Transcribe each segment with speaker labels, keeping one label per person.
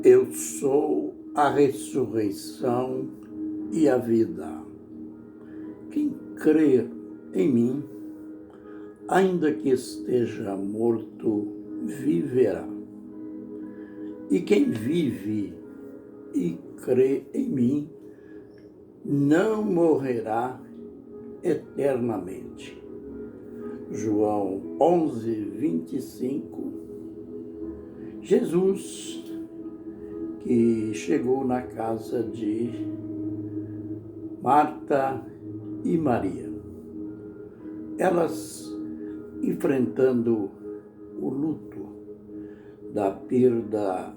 Speaker 1: Eu sou a ressurreição e a vida. Quem crer em mim, ainda que esteja morto, viverá. E quem vive e crê em mim, não morrerá eternamente. João 11:25. Jesus, que chegou na casa de Marta e Maria, elas enfrentando o luto da perda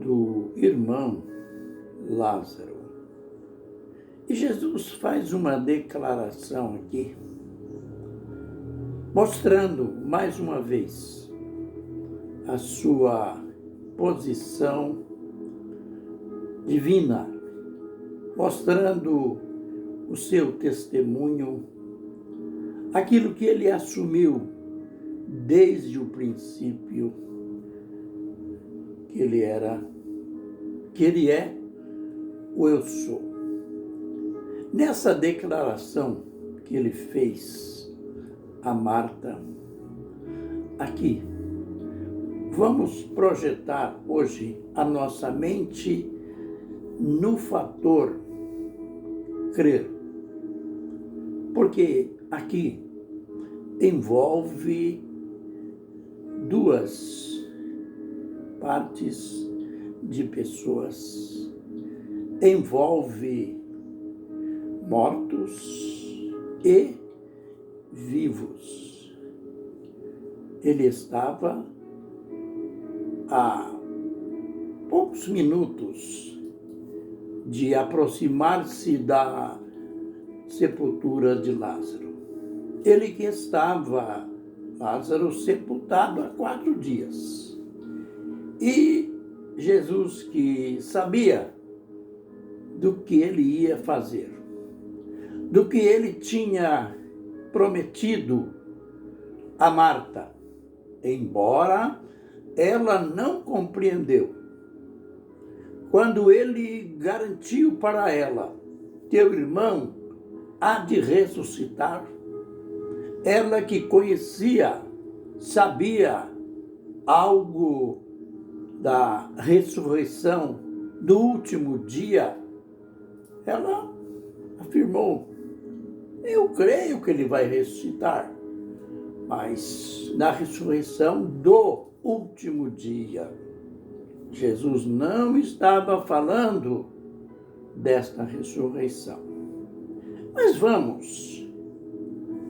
Speaker 1: do irmão Lázaro. E Jesus faz uma declaração aqui, mostrando mais uma vez a sua posição divina, mostrando o seu testemunho, aquilo que ele assumiu desde o princípio, que ele é o eu sou. Nessa declaração que ele fez a Marta, aqui, vamos projetar hoje a nossa mente no fator crer. Porque aqui envolve duas partes de pessoas. Envolve mortos e vivos. Ele estava a poucos minutos de aproximar-se da sepultura de Lázaro. Ele que estava, Lázaro, sepultado há 4 dias. E Jesus, que sabia do que ele ia fazer, do que ele tinha prometido a Marta, embora ela não compreendeu. Quando ele garantiu para ela, teu irmão há de ressuscitar, ela que conhecia, sabia algo da ressurreição do último dia, ela afirmou, eu creio que ele vai ressuscitar, mas na ressurreição do último dia. Jesus não estava falando desta ressurreição. Mas vamos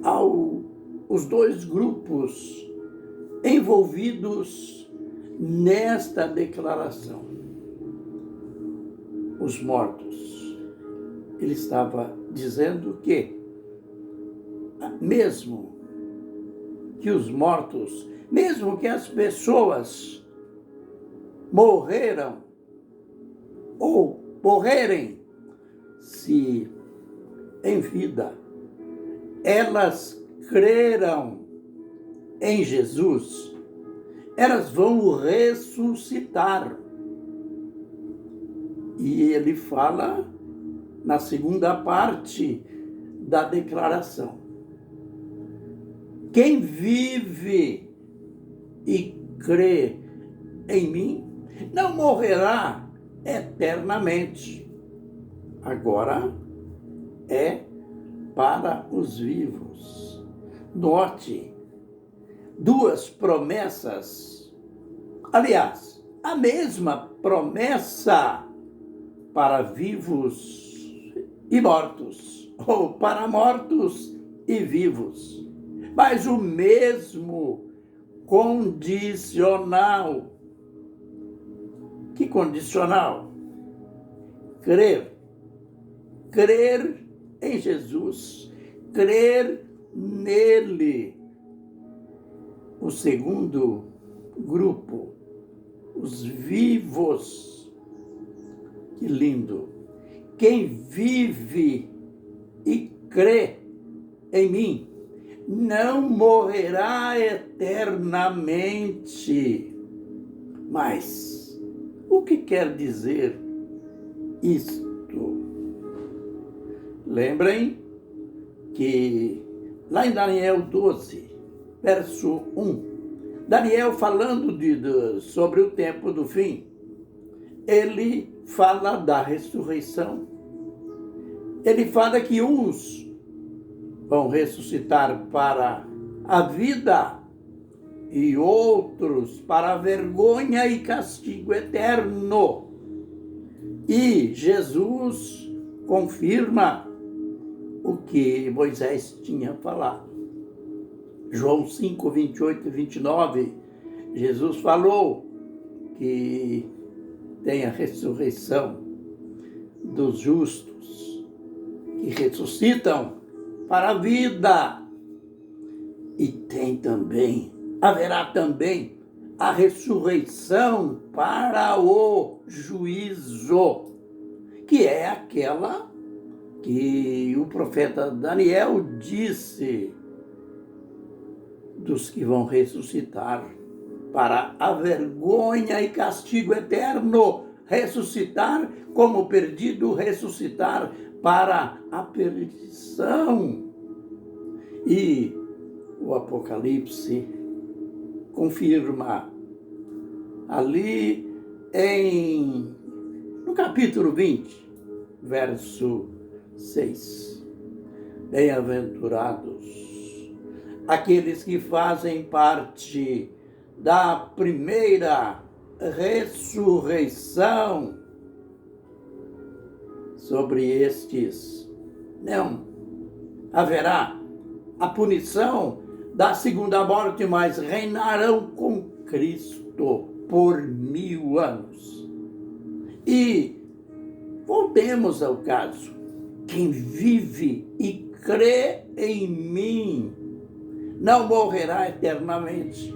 Speaker 1: aos 2 grupos envolvidos nesta declaração. Os mortos. Ele estava dizendo que, mesmo que os mortos, mesmo que as pessoas morreram ou morrerem, se em vida elas creram em Jesus, elas vão ressuscitar. E ele fala na segunda parte da declaração. Quem vive e crê em mim, não morrerá eternamente. Agora é para os vivos. Note, 2 promessas, aliás, a mesma promessa para vivos e mortos, ou para mortos e vivos, mas o mesmo condicional. Que condicional? Crer. Crer em Jesus. Crer nele. O segundo grupo, os vivos. Que lindo. Quem vive e crê em mim não morrerá eternamente. Mas o que quer dizer isto? Lembrem que lá em Daniel 12, verso 1, Daniel falando sobre o tempo do fim, ele fala da ressurreição. Ele fala que uns vão ressuscitar para a vida e outros para a vergonha e castigo eterno. E Jesus confirma o que Moisés tinha falado. João 5, 28 e 29, Jesus falou que tem a ressurreição dos justos, que ressuscitam para a vida. E haverá também a ressurreição para o juízo, que é aquela que o profeta Daniel disse dos que vão ressuscitar para a vergonha e castigo eterno, ressuscitar como perdido, ressuscitar para a perdição. E o Apocalipse confirma ali no capítulo 20, verso 6. Bem-aventurados aqueles que fazem parte da primeira ressurreição. Sobre estes não haverá a punição da segunda morte, mas reinarão com Cristo por 1000 anos. E voltemos ao caso. Quem vive e crê em mim não morrerá eternamente.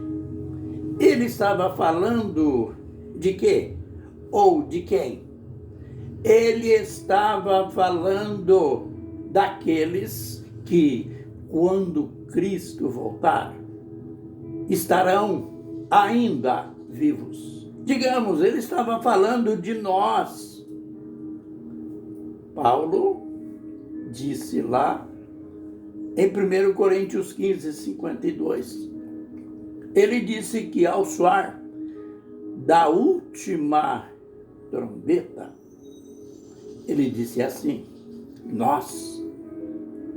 Speaker 1: Ele estava falando de quê? Ou de quem? Ele estava falando daqueles que, quando Cristo voltar, estarão ainda vivos. Digamos, ele estava falando de nós. Paulo disse lá em 1 Coríntios 15, 52, ele disse que ao soar da última trombeta, ele disse assim: nós,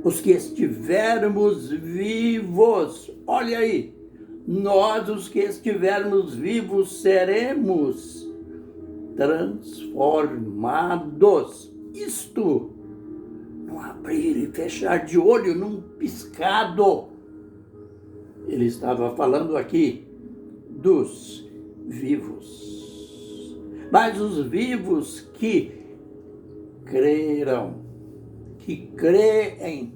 Speaker 1: os que estivermos vivos, olha aí, nós, os que estivermos vivos, seremos transformados. Isto, num abrir e fechar de olho, num piscado. Ele estava falando aqui dos vivos. Mas os vivos que creram, que creem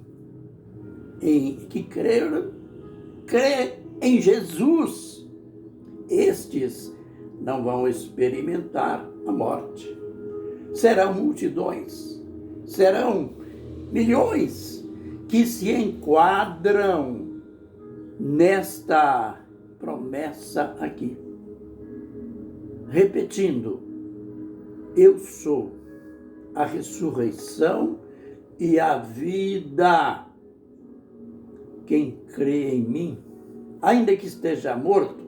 Speaker 1: em Jesus, estes não vão experimentar a morte. Serão multidões, serão milhões que se enquadram nesta promessa aqui. Repetindo, eu sou a ressurreição e a vida. Quem crê em mim, ainda que esteja morto,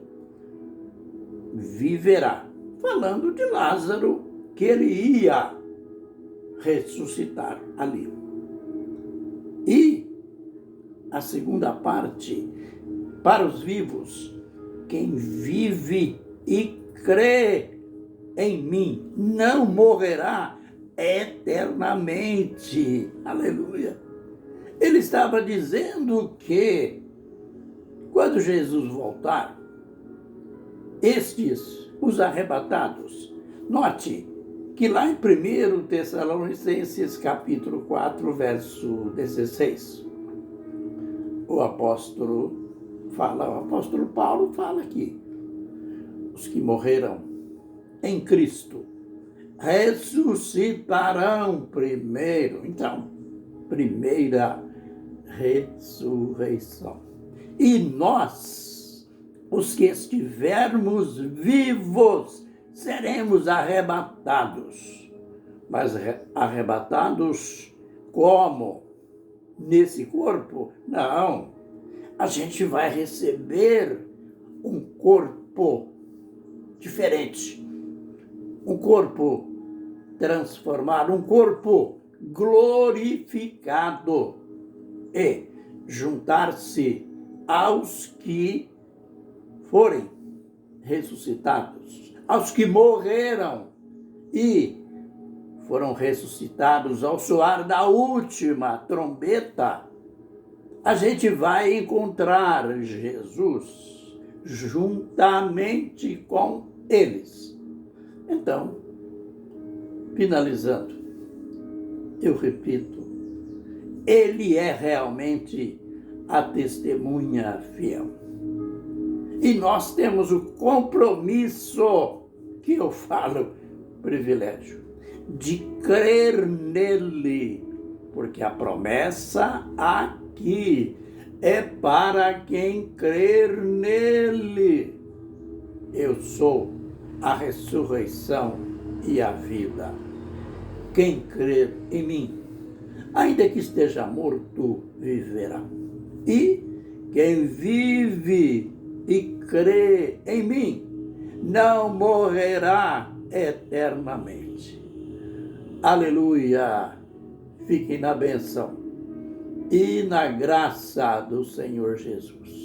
Speaker 1: viverá. Falando de Lázaro, que ele ia ressuscitar ali. E a segunda parte, para os vivos, quem vive e crê em mim não morrerá eternamente. Aleluia. Ele estava dizendo que quando Jesus voltar, estes, os arrebatados, note que lá em 1 Tessalonicenses capítulo 4, verso 16, o apóstolo Paulo fala aqui: os que morreram em Cristo ressuscitarão primeiro. Então, primeira ressurreição. E nós, os que estivermos vivos, seremos arrebatados. Mas arrebatados como? Nesse corpo? Não. A gente vai receber um corpo diferente. Um corpo transformado, um corpo glorificado. E juntar-se aos que forem ressuscitados, aos que morreram e foram ressuscitados ao soar da última trombeta. A gente vai encontrar Jesus juntamente com eles. Então, finalizando, eu repito, ele é realmente a testemunha fiel. E nós temos o compromisso, que eu falo, privilégio, de crer nele, porque a promessa aqui é para quem crer nele. Eu sou a ressurreição e a vida. Quem crer em mim, ainda que esteja morto, viverá. E quem vive e crê em mim, não morrerá eternamente. Aleluia! Fiquem na bênção e na graça do Senhor Jesus.